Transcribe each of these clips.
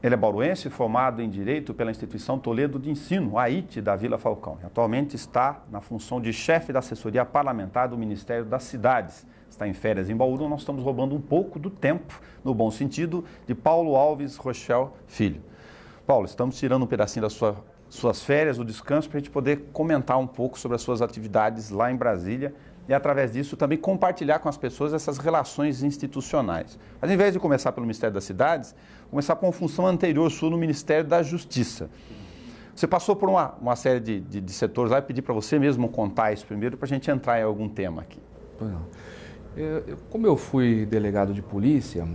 Ele é bauruense, formado em Direito pela Instituição Toledo de Ensino, AIT, da Vila Falcão. Atualmente está na função de chefe da assessoria parlamentar do Ministério das Cidades. Está em férias em Bauru, nós estamos roubando um pouco do tempo, no bom sentido, de Paulo Alves Rochel Filho. Paulo, estamos tirando um pedacinho das suas férias, o descanso, para a gente poder comentar um pouco sobre as suas atividades lá em Brasília e, através disso, também compartilhar com as pessoas essas relações institucionais. Mas, ao invés de começar pelo Ministério das Cidades, começar com uma função anterior sua no Ministério da Justiça. Você passou por uma série de setores lá e pedi para você mesmo contar isso primeiro para a gente entrar em algum tema aqui. Como eu fui delegado de polícia,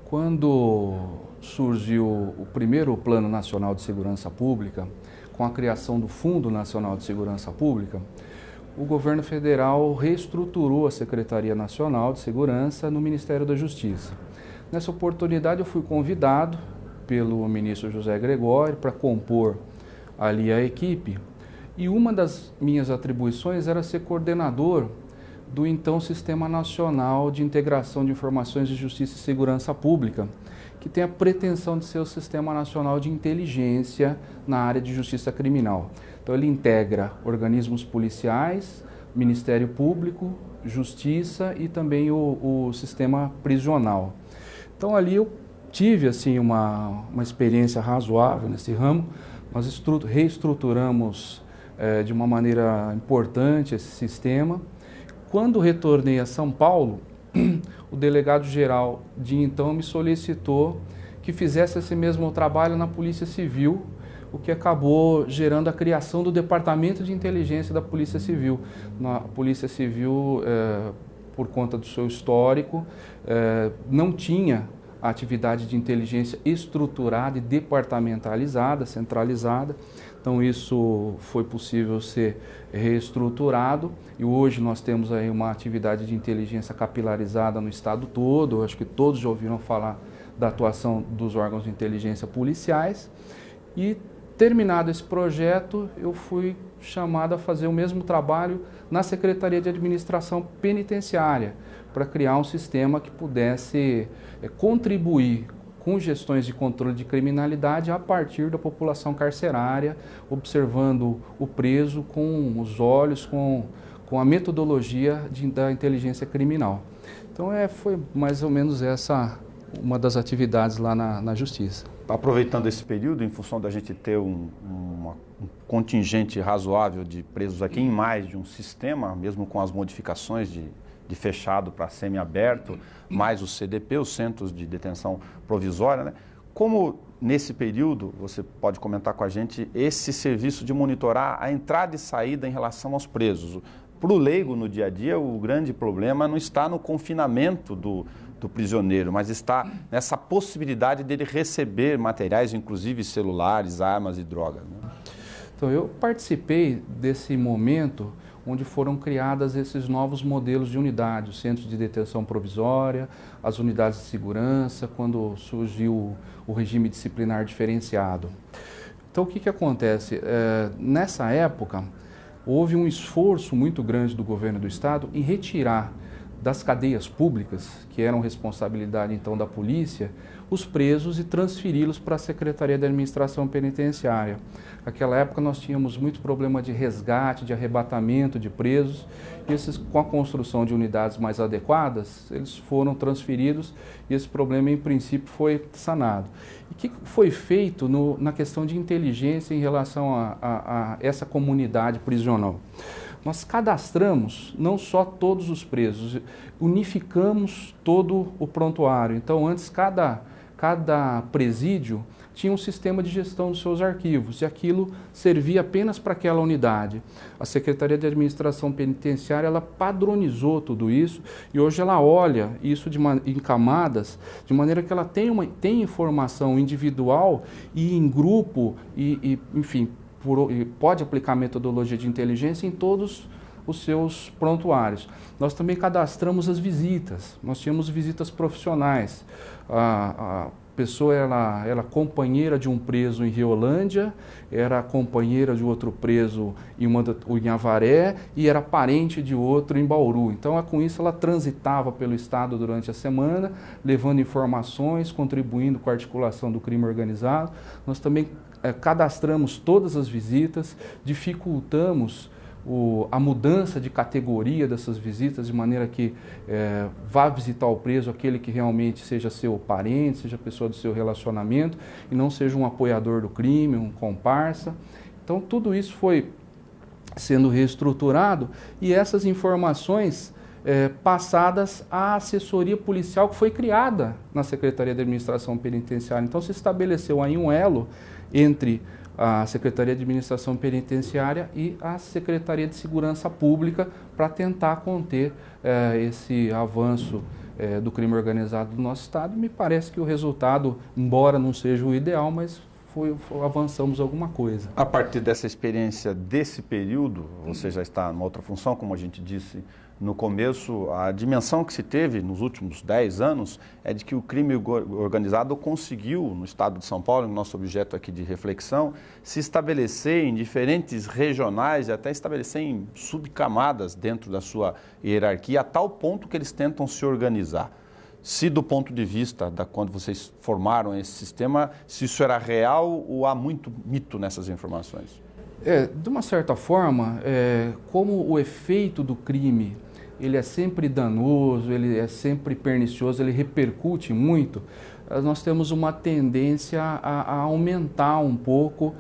quando surgiu o primeiro Plano Nacional de Segurança Pública, com a criação do Fundo Nacional de Segurança Pública, o governo federal reestruturou a Secretaria Nacional de Segurança no Ministério da Justiça. Nessa oportunidade eu fui convidado pelo ministro José Gregório para compor ali a equipe, e uma das minhas atribuições era ser coordenador do então Sistema Nacional de Integração de Informações de Justiça e Segurança Pública, que tem a pretensão de ser o Sistema Nacional de Inteligência na área de justiça criminal. Então ele integra organismos policiais, Ministério Público, Justiça e também o sistema prisional. Então ali eu tive assim, uma experiência razoável nesse ramo. Nós reestruturamos de uma maneira importante esse sistema. Quando retornei a São Paulo, o delegado-geral de então me solicitou que fizesse esse mesmo trabalho na Polícia Civil, o que acabou gerando a criação do Departamento de Inteligência da Polícia Civil. Na Polícia Civil, por conta do seu histórico, não tinha a atividade de inteligência estruturada e departamentalizada, centralizada. Então isso foi possível ser reestruturado e hoje nós temos aí uma atividade de inteligência capilarizada no estado todo. Eu acho que todos já ouviram falar da atuação dos órgãos de inteligência policiais. E terminado esse projeto, eu fui chamado a fazer o mesmo trabalho na Secretaria de Administração Penitenciária, para criar um sistema que pudesse contribuir com gestões de controle de criminalidade a partir da população carcerária, observando o preso com os olhos, com a metodologia da inteligência criminal. Então foi mais ou menos essa uma das atividades lá na Justiça. Aproveitando esse período, em função da gente ter um contingente razoável de presos aqui em mais de um sistema, mesmo com as modificações de fechado para semiaberto, mais o CDP, os Centros de Detenção Provisória, né? Como nesse período, você pode comentar com a gente, esse serviço de monitorar a entrada e saída em relação aos presos? Para o leigo no dia a dia, o grande problema não está no confinamento do prisioneiro, mas está nessa possibilidade dele receber materiais, inclusive celulares, armas e drogas, né? Então, eu participei desse momento onde foram criadas esses novos modelos de unidade, os centros de detenção provisória, as unidades de segurança, quando surgiu o regime disciplinar diferenciado. Então, o que acontece? Nessa época, houve um esforço muito grande do governo do Estado em retirar das cadeias públicas, que eram responsabilidade então da polícia, os presos e transferi-los para a Secretaria de Administração Penitenciária. Naquela época nós tínhamos muito problema de resgate, de arrebatamento de presos, e esses, com a construção de unidades mais adequadas, eles foram transferidos e esse problema em princípio foi sanado. E o que foi feito na questão de inteligência em relação a essa comunidade prisional? Nós cadastramos não só todos os presos, unificamos todo o prontuário. Então, antes, cada presídio tinha um sistema de gestão dos seus arquivos e aquilo servia apenas para aquela unidade. A Secretaria de Administração Penitenciária, ela padronizou tudo isso e hoje ela olha isso em camadas, de maneira que ela tem informação individual e em grupo enfim, pode aplicar metodologia de inteligência em todos os seus prontuários. Nós também cadastramos as visitas, nós tínhamos visitas profissionais. pessoa era companheira de um preso em Riolândia, era companheira de outro preso em Avaré e era parente de outro em Bauru. Então, com isso, ela transitava pelo estado durante a semana, levando informações, contribuindo com a articulação do crime organizado. Nós também cadastramos todas as visitas, dificultamos a mudança de categoria dessas visitas, de maneira que vá visitar o preso aquele que realmente seja seu parente, seja pessoa do seu relacionamento, e não seja um apoiador do crime, um comparsa. Então, tudo isso foi sendo reestruturado e essas informações passadas à assessoria policial que foi criada na Secretaria de Administração Penitenciária. Então, se estabeleceu aí um elo entre a Secretaria de Administração Penitenciária e a Secretaria de Segurança Pública para tentar conter esse avanço do crime organizado do nosso estado. Me parece que o resultado, embora não seja o ideal, mas avançamos alguma coisa. A partir dessa experiência desse período, você já está numa outra função, como a gente disse no começo, a dimensão que se teve nos últimos 10 anos é de que o crime organizado conseguiu, no estado de São Paulo, no nosso objeto aqui de reflexão, se estabelecer em diferentes regionais e até estabelecer em subcamadas dentro da sua hierarquia, a tal ponto que eles tentam se organizar. Se do ponto de vista da quando vocês formaram esse sistema, se isso era real ou há muito mito nessas informações? De uma certa forma, como o efeito do crime ele é sempre danoso, ele é sempre pernicioso, ele repercute muito, nós temos uma tendência a aumentar um pouco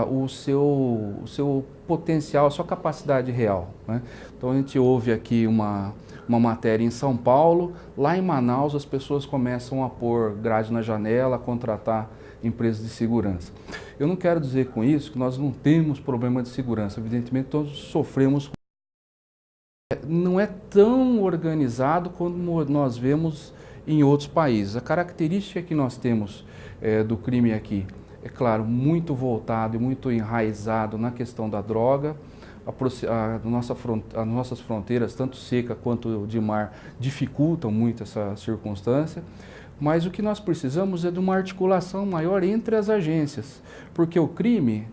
o seu potencial, a sua capacidade real, né? Então a gente ouve aqui uma matéria em São Paulo, lá em Manaus as pessoas começam a pôr grade na janela, a contratar empresas de segurança. Eu não quero dizer com isso que nós não temos problema de segurança, evidentemente todos sofremos. Não é tão organizado como nós vemos em outros países. A característica que nós temos do crime aqui, é claro, muito voltado e muito enraizado na questão da droga. As nossas fronteiras, tanto seca quanto de mar, dificultam muito essa circunstância, mas o que nós precisamos é de uma articulação maior entre as agências, porque o crime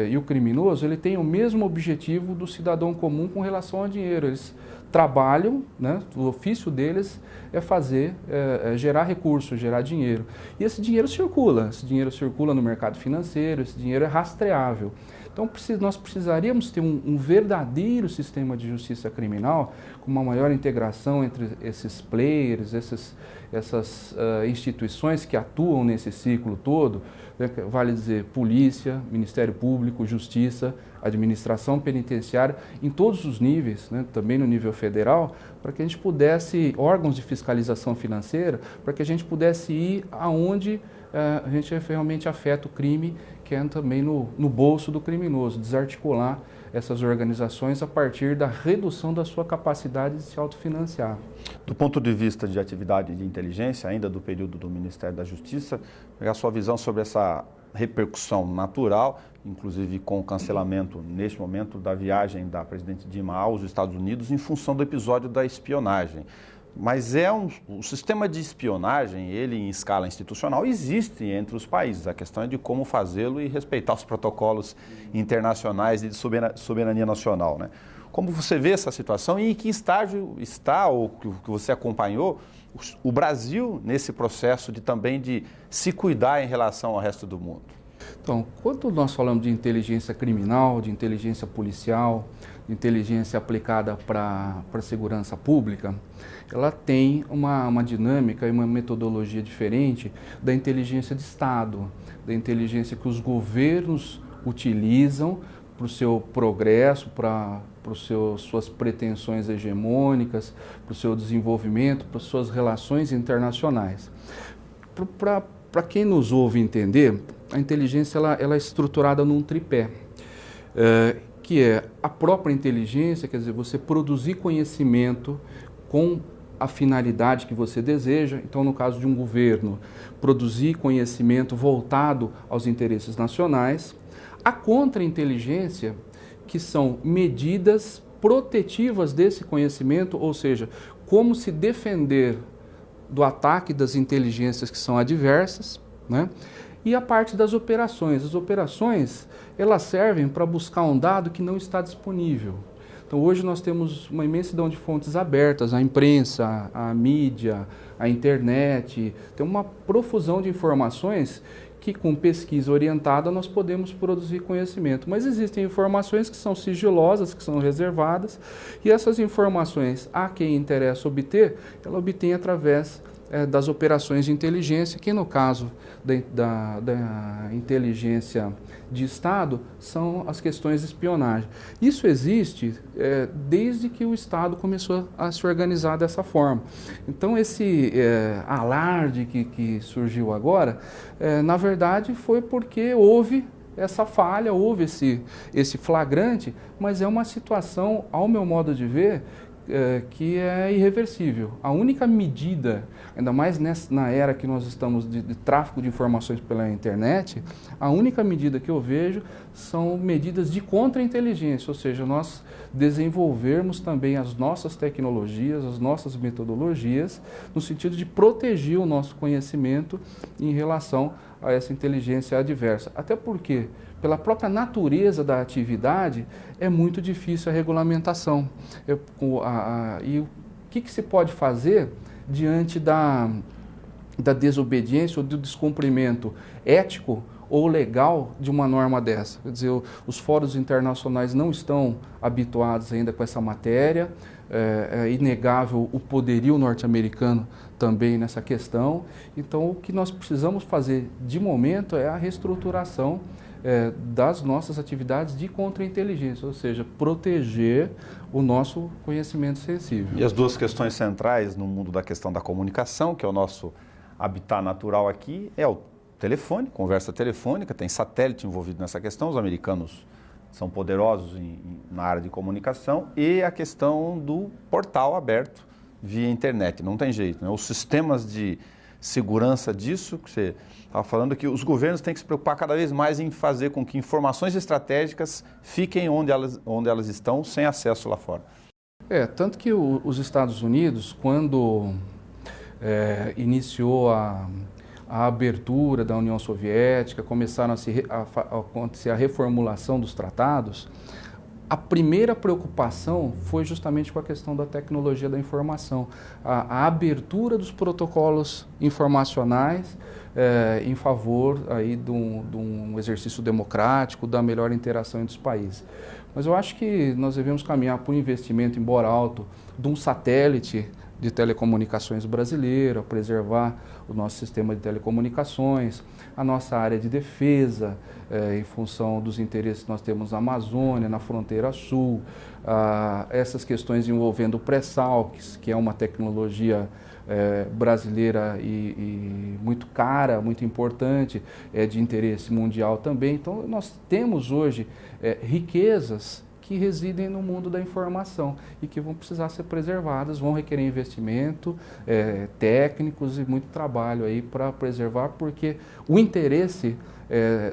e o criminoso ele tem o mesmo objetivo do cidadão comum com relação ao dinheiro. Eles trabalham, né? O ofício deles é gerar recursos, gerar dinheiro. E esse dinheiro circula no mercado financeiro, esse dinheiro é rastreável. Então nós precisaríamos ter um verdadeiro sistema de justiça criminal com uma maior integração entre esses players, essas instituições que atuam nesse ciclo todo, né? Vale dizer polícia, Ministério Público, Justiça, administração penitenciária, em todos os níveis, né? Também no nível federal, para que a gente pudesse, órgãos de fiscalização financeira, para que a gente pudesse ir aonde a gente realmente afeta o crime, que é também no bolso do criminoso, desarticular essas organizações a partir da redução da sua capacidade de se autofinanciar. Do ponto de vista de atividade de inteligência, ainda do período do Ministério da Justiça, a sua visão sobre essa repercussão natural, inclusive com o cancelamento, neste momento, da viagem da presidente Dilma aos Estados Unidos em função do episódio da espionagem. Mas o sistema de espionagem, ele em escala institucional, existe entre os países. A questão é de como fazê-lo e respeitar os protocolos internacionais e de soberania nacional, né? Como você vê essa situação e em que estágio está, ou que você acompanhou, o Brasil nesse processo também de se cuidar em relação ao resto do mundo? Então, quando nós falamos de inteligência criminal, de inteligência policial, de inteligência aplicada para a segurança pública, ela tem uma dinâmica e uma metodologia diferente da inteligência de Estado, da inteligência que os governos utilizam para o seu progresso, para suas pretensões hegemônicas, para o seu desenvolvimento, para suas relações internacionais. Para quem nos ouve entender, a inteligência ela é estruturada num tripé, que é a própria inteligência, quer dizer, você produzir conhecimento com a finalidade que você deseja. Então, no caso de um governo, produzir conhecimento voltado aos interesses nacionais. A contra-inteligência, que são medidas protetivas desse conhecimento, ou seja, como se defender do ataque das inteligências que são adversas, né? E a parte das operações. As operações, elas servem para buscar um dado que não está disponível. Então, hoje nós temos uma imensidão de fontes abertas, a imprensa, a mídia, a internet, tem uma profusão de informações que com pesquisa orientada nós podemos produzir conhecimento. Mas existem informações que são sigilosas, que são reservadas, e essas informações, a quem interessa obter, ela obtém através das operações de inteligência, que no caso da inteligência de Estado são as questões de espionagem. Isso existe desde que o Estado começou a se organizar dessa forma. Então esse alarde que surgiu agora, na verdade foi porque houve essa falha, houve esse flagrante, mas é uma situação, ao meu modo de ver, que é irreversível. A única medida, ainda mais na era que nós estamos de tráfico de informações pela internet, a única medida que eu vejo são medidas de contra-inteligência, ou seja, nós desenvolvermos também as nossas tecnologias, as nossas metodologias, no sentido de proteger o nosso conhecimento em relação a essa inteligência adversa. Até porque, pela própria natureza da atividade, é muito difícil a regulamentação. E o que se pode fazer diante da desobediência ou do descumprimento ético ou legal de uma norma dessa? Quer dizer, os fóruns internacionais não estão habituados ainda com essa matéria, é inegável o poderio norte-americano também nessa questão. Então, o que nós precisamos fazer de momento é a reestruturação das nossas atividades de contra-inteligência, ou seja, proteger o nosso conhecimento sensível. E as duas questões centrais no mundo da questão da comunicação, que é o nosso habitat natural aqui, é o telefone, conversa telefônica, tem satélite envolvido nessa questão, os americanos são poderosos na área de comunicação, e a questão do portal aberto via internet, não tem jeito, né? Os sistemas de segurança disso, que você estava falando, que os governos têm que se preocupar cada vez mais em fazer com que informações estratégicas fiquem onde elas estão, sem acesso lá fora. Tanto que os Estados Unidos, quando iniciou a abertura da União Soviética, começaram a acontecer a reformulação dos tratados, a primeira preocupação foi justamente com a questão da tecnologia da informação, a abertura dos protocolos informacionais em favor aí de um exercício democrático, da melhor interação entre os países. Mas eu acho que nós devemos caminhar para um investimento, embora alto, de um satélite de telecomunicações brasileiro, a preservar o nosso sistema de telecomunicações, a nossa área de defesa, em função dos interesses que nós temos na Amazônia, na fronteira sul, essas questões envolvendo o pré-sal, que é uma tecnologia brasileira e muito cara, muito importante, de interesse mundial também. Então, nós temos hoje riquezas que residem no mundo da informação e que vão precisar ser preservadas, vão requerer investimento, técnicos e muito trabalho aí para preservar, porque o interesse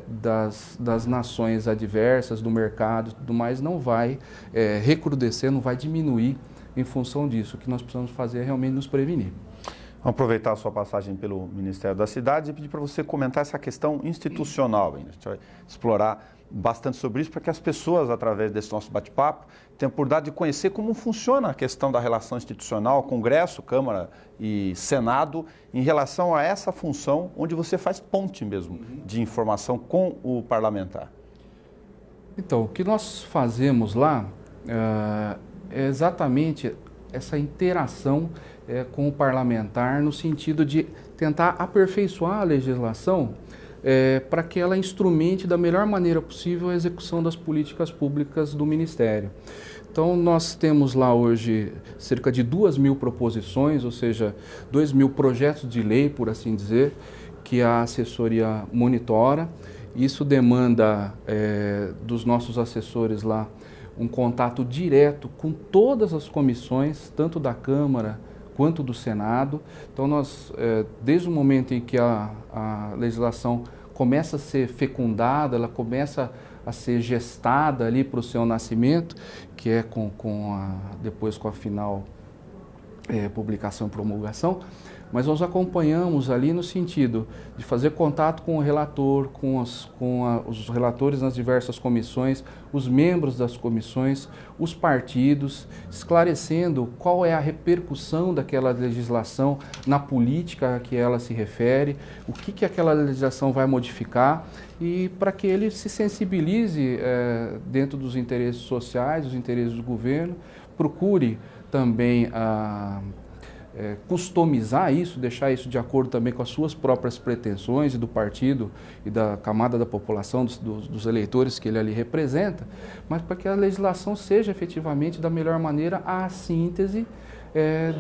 das nações adversas, do mercado e tudo mais, não vai recrudescer, não vai diminuir em função disso. O que nós precisamos fazer é realmente nos prevenir. Vamos aproveitar a sua passagem pelo Ministério da Cidade e pedir para você comentar essa questão institucional. A gente vai explorar bastante sobre isso para que as pessoas, através desse nosso bate-papo, tenham a oportunidade de conhecer como funciona a questão da relação institucional, Congresso, Câmara e Senado, em relação a essa função onde você faz ponte mesmo de informação com o parlamentar. Então, o que nós fazemos lá é exatamente essa interação com o parlamentar no sentido de tentar aperfeiçoar a legislação para que ela instrumente da melhor maneira possível a execução das políticas públicas do Ministério. Então, nós temos lá hoje cerca de 2.000 proposições, ou seja, 2.000 projetos de lei, por assim dizer, que a assessoria monitora. Isso demanda dos nossos assessores lá um contato direto com todas as comissões, tanto da Câmara quanto do Senado. Então, nós, desde o momento em que a legislação começa a ser fecundada, ela começa a ser gestada ali para o seu nascimento, que é depois com a final publicação e promulgação, mas nós acompanhamos ali no sentido de fazer contato com o relator, os relatores nas diversas comissões, os membros das comissões, os partidos, esclarecendo qual é a repercussão daquela legislação na política a que ela se refere, o que aquela legislação vai modificar, e para que ele se sensibilize dentro dos interesses sociais, dos interesses do governo, procure também customizar isso, deixar isso de acordo também com as suas próprias pretensões e do partido e da camada da população, dos eleitores que ele ali representa, mas para que a legislação seja efetivamente da melhor maneira a síntese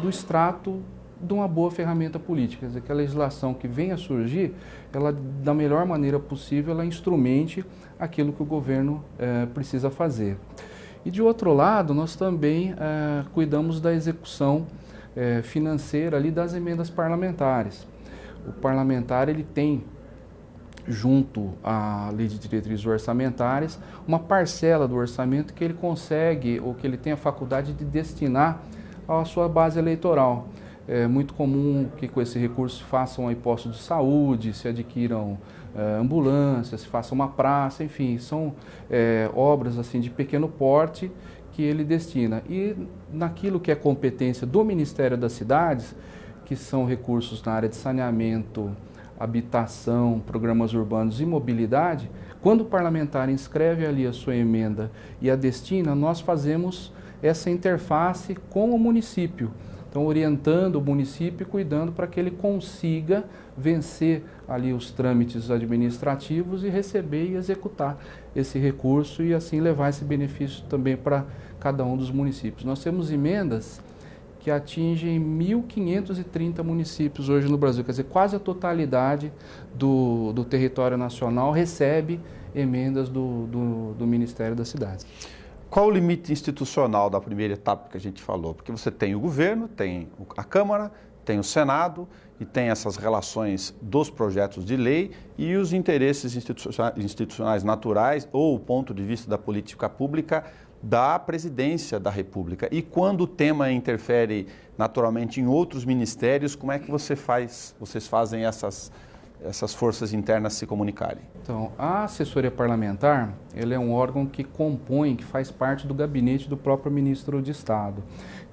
do extrato de uma boa ferramenta política. Quer dizer, que a legislação que venha a surgir, ela da melhor maneira possível, ela instrumente aquilo que o governo precisa fazer. E de outro lado, nós também cuidamos da execução financeira ali das emendas parlamentares. O parlamentar ele tem, junto à Lei de Diretrizes Orçamentárias, uma parcela do orçamento que ele consegue ou que ele tem a faculdade de destinar à sua base eleitoral. É muito comum que com esse recurso façam aí postos de saúde, se adquiram ambulâncias, se faça uma praça, enfim, são obras assim de pequeno porte que ele destina. E naquilo que é competência do Ministério das Cidades, que são recursos na área de saneamento, habitação, programas urbanos e mobilidade, quando o parlamentar inscreve ali a sua emenda e a destina, nós fazemos essa interface com o município. Então, orientando o município e cuidando para que ele consiga vencer ali os trâmites administrativos e receber e executar esse recurso e assim levar esse benefício também para cada um dos municípios. Nós temos emendas que atingem 1.530 municípios hoje no Brasil, quer dizer, quase a totalidade do território nacional recebe emendas do Ministério das Cidades. Qual o limite institucional da primeira etapa que a gente falou? Porque você tem o governo, tem a Câmara, tem o Senado e tem essas relações dos projetos de lei e os interesses institucionais naturais ou o ponto de vista da política pública da Presidência da República. E quando o tema interfere naturalmente em outros ministérios, como é que vocês fazem essas forças internas se comunicarem? Então, a assessoria parlamentar, ele é um órgão que compõe, que faz parte do gabinete do próprio ministro de Estado.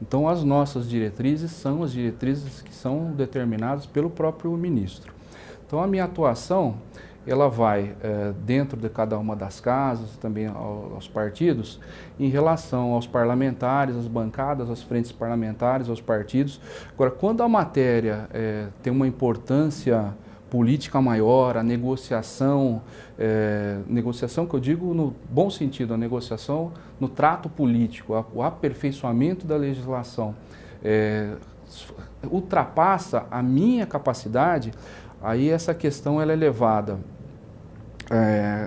Então, as nossas diretrizes são as diretrizes que são determinadas pelo próprio ministro. Então, a minha atuação, ela vai dentro de cada uma das casas, também aos partidos, em relação aos parlamentares, às bancadas, às frentes parlamentares, aos partidos. Agora, quando a matéria tem uma importância política maior, a negociação que eu digo no bom sentido, a negociação no trato político, o aperfeiçoamento da legislação, ultrapassa a minha capacidade, aí essa questão ela é levada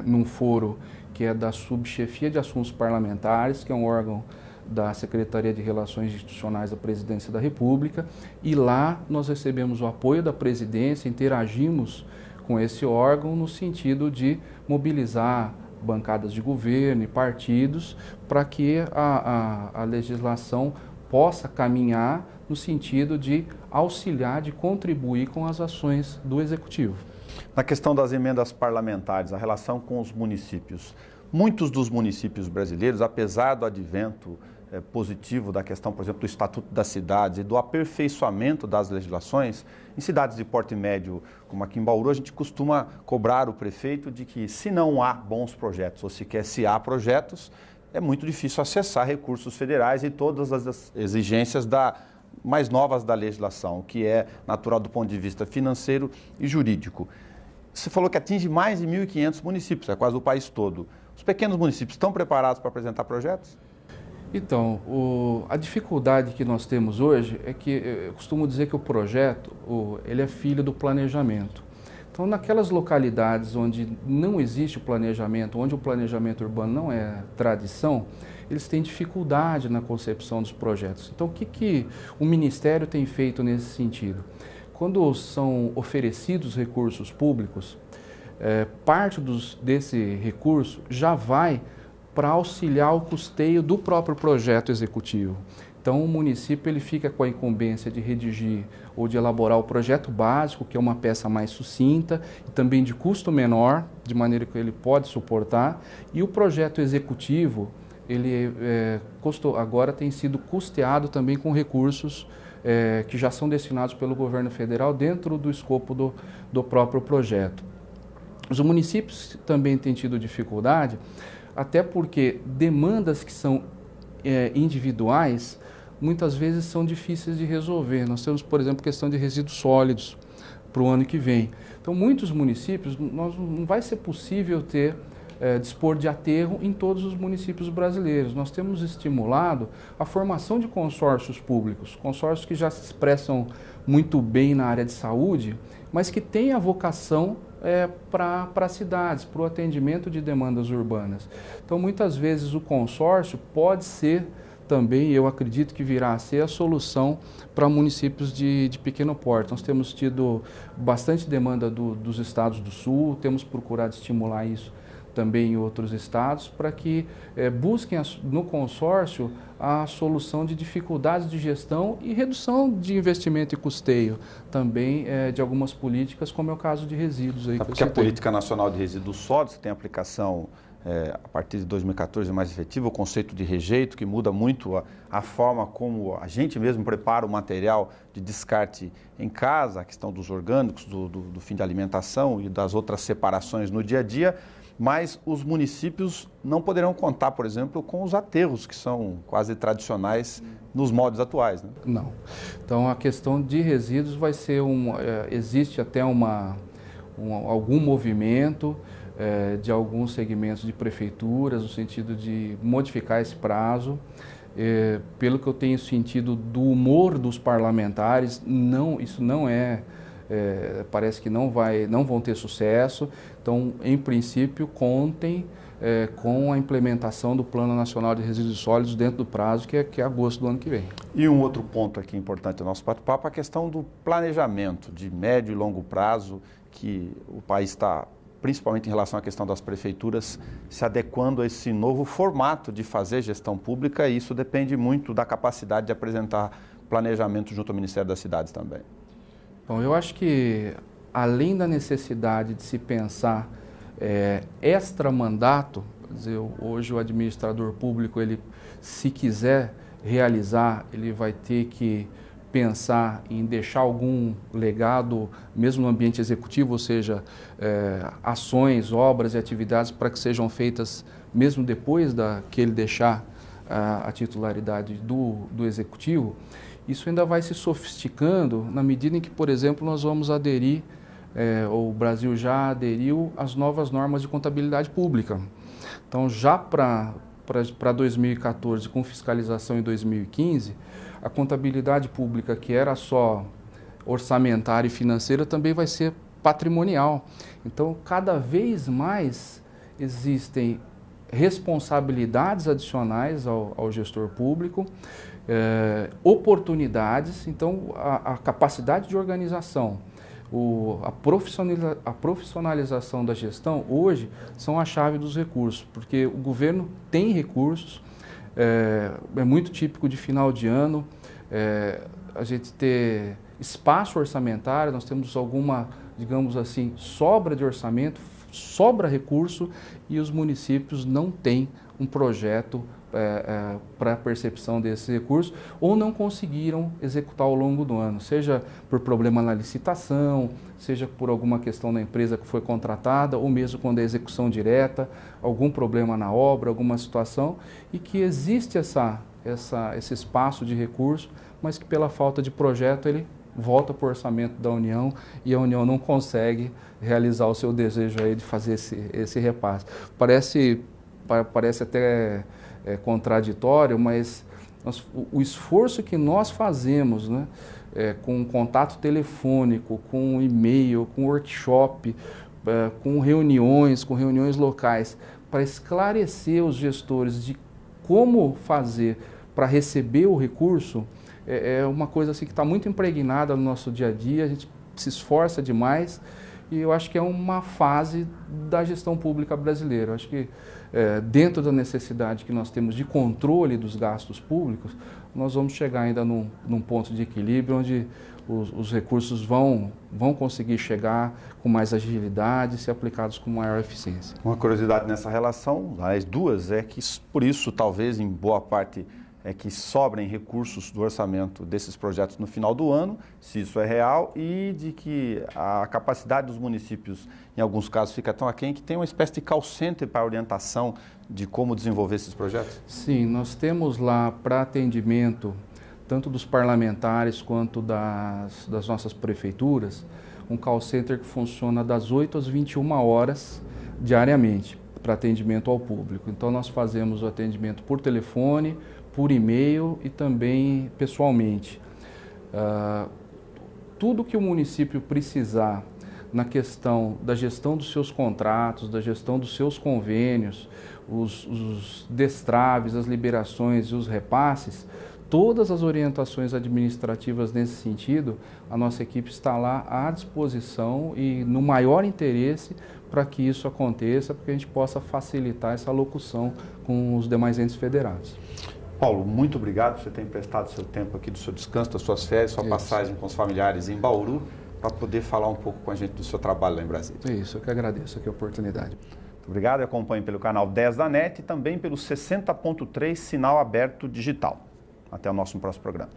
num foro que é da Subchefia de Assuntos Parlamentares, que é um órgão da Secretaria de Relações Institucionais da Presidência da República, e lá nós recebemos o apoio da Presidência, interagimos com esse órgão no sentido de mobilizar bancadas de governo e partidos para que a legislação possa caminhar no sentido de auxiliar, de contribuir com as ações do Executivo. Na questão das emendas parlamentares, a relação com os municípios. Muitos dos municípios brasileiros, apesar do advento positivo da questão, por exemplo, do Estatuto das Cidades e do aperfeiçoamento das legislações, em cidades de porte médio, como aqui em Bauru, a gente costuma cobrar o prefeito de que se não há bons projetos, ou sequer se há projetos, é muito difícil acessar recursos federais e todas as exigências mais novas da legislação, que é natural do ponto de vista financeiro e jurídico. Você falou que atinge mais de 1.500 municípios, é quase o país todo. Os pequenos municípios estão preparados para apresentar projetos? Então, a dificuldade que nós temos hoje é que eu costumo dizer que o projeto ele é filho do planejamento. Então, naquelas localidades onde não existe o planejamento, onde o planejamento urbano não é tradição, eles têm dificuldade na concepção dos projetos. Então, o que o Ministério tem feito nesse sentido? Quando são oferecidos recursos públicos, parte desse recurso já vai para auxiliar o custeio do próprio projeto executivo. Então o município ele fica com a incumbência de redigir ou de elaborar o projeto básico, que é uma peça mais sucinta e também de custo menor, de maneira que ele pode suportar, e o projeto executivo, ele agora tem sido custeado também com recursos que já são destinados pelo governo federal dentro do escopo do próprio projeto. Os municípios também têm tido dificuldade, até porque demandas que são individuais, muitas vezes são difíceis de resolver. Nós temos, por exemplo, questão de resíduos sólidos para o ano que vem. Então, muitos municípios, não vai ser possível dispor de aterro em todos os municípios brasileiros. Nós temos estimulado a formação de consórcios públicos, consórcios que já se expressam muito bem na área de saúde, mas que têm a vocação para cidades, para o atendimento de demandas urbanas. Então, muitas vezes o consórcio pode ser também, eu acredito que virá a ser a solução para municípios de pequeno porte. Nós temos tido bastante demanda dos estados do Sul, temos procurado estimular isso também em outros estados, para que busquem no consórcio a solução de dificuldades de gestão e redução de investimento e custeio, também de algumas políticas, como é o caso de resíduos. Porque a Política Nacional de Resíduos Sólidos tem aplicação a partir de 2014 mais efetiva, o conceito de rejeito, que muda muito a forma como a gente mesmo prepara o material de descarte em casa, a questão dos orgânicos, do fim de alimentação e das outras separações no dia a dia, mas os municípios não poderão contar, por exemplo, com os aterros, que são quase tradicionais nos moldes atuais, né? Não. Então, a questão de resíduos vai ser existe até algum movimento de alguns segmentos de prefeituras, no sentido de modificar esse prazo. Pelo que eu tenho sentido do humor dos parlamentares, isso não parece que não vão ter sucesso. Então, em princípio, contem com a implementação do Plano Nacional de Resíduos Sólidos dentro do prazo, que é agosto do ano que vem. E um outro ponto aqui importante do nosso bate-papo, a questão do planejamento de médio e longo prazo, que o país está, principalmente em relação à questão das prefeituras, se adequando a esse novo formato de fazer gestão pública, e isso depende muito da capacidade de apresentar planejamento junto ao Ministério das Cidades também. Bom, eu acho que, além da necessidade de se pensar extra-mandato, quer dizer, hoje o administrador público, ele, se quiser realizar, ele vai ter que pensar em deixar algum legado, mesmo no ambiente executivo, ou seja, ações, obras e atividades para que sejam feitas mesmo depois que ele deixar a titularidade do executivo. Isso ainda vai se sofisticando na medida em que, por exemplo, nós vamos aderir, o Brasil já aderiu às novas normas de contabilidade pública. Então, já para 2014, com fiscalização em 2015, a contabilidade pública, que era só orçamentária e financeira, também vai ser patrimonial. Então, cada vez mais existem responsabilidades adicionais ao gestor público, oportunidades. Então, a capacidade de organização, a profissionalização da gestão hoje são a chave dos recursos, porque o governo tem recursos. É muito típico de final de ano a gente ter espaço orçamentário. Nós temos alguma, digamos assim, sobra de orçamento, sobra recurso, e os municípios não têm um projeto para a percepção desses recursos, ou não conseguiram executar ao longo do ano, seja por problema na licitação, seja por alguma questão da empresa que foi contratada, ou mesmo quando é execução direta, algum problema na obra, alguma situação, e que existe esse espaço de recurso, mas que pela falta de projeto ele volta para o orçamento da União, e a União não consegue realizar o seu desejo aí de fazer esse repasse. Parece até contraditório, mas o esforço que nós fazemos, né, com contato telefônico, com e-mail, com workshop, com reuniões locais, para esclarecer os gestores de como fazer para receber o recurso, é uma coisa assim que está muito impregnada no nosso dia a dia. A gente se esforça demais e eu acho que é uma fase da gestão pública brasileira. Eu acho que dentro da necessidade que nós temos de controle dos gastos públicos, nós vamos chegar ainda num ponto de equilíbrio onde os recursos vão conseguir chegar com mais agilidade e ser aplicados com maior eficiência. Uma curiosidade nessa relação, as duas, é que por isso talvez em boa parte é que sobrem recursos do orçamento desses projetos no final do ano, se isso é real, e de que a capacidade dos municípios, em alguns casos, fica tão aquém que tem uma espécie de call center para orientação de como desenvolver esses projetos? Sim, nós temos lá para atendimento, tanto dos parlamentares quanto das nossas prefeituras, um call center que funciona das 8 às 21 horas diariamente para atendimento ao público. Então nós fazemos o atendimento por telefone, por e-mail e também pessoalmente. Tudo que o município precisar na questão da gestão dos seus contratos, da gestão dos seus convênios, os destraves, as liberações e os repasses, todas as orientações administrativas nesse sentido, a nossa equipe está lá à disposição e no maior interesse para que isso aconteça, para que a gente possa facilitar essa locução com os demais entes federados. Paulo, muito obrigado por você ter emprestado seu tempo aqui do seu descanso, das suas férias, sua passagem com os familiares em Bauru, para poder falar um pouco com a gente do seu trabalho lá em Brasília. É isso, eu que agradeço aqui a oportunidade. Muito obrigado, e acompanhe pelo canal 10 da NET e também pelo 60.3 Sinal Aberto Digital. Até o nosso próximo programa.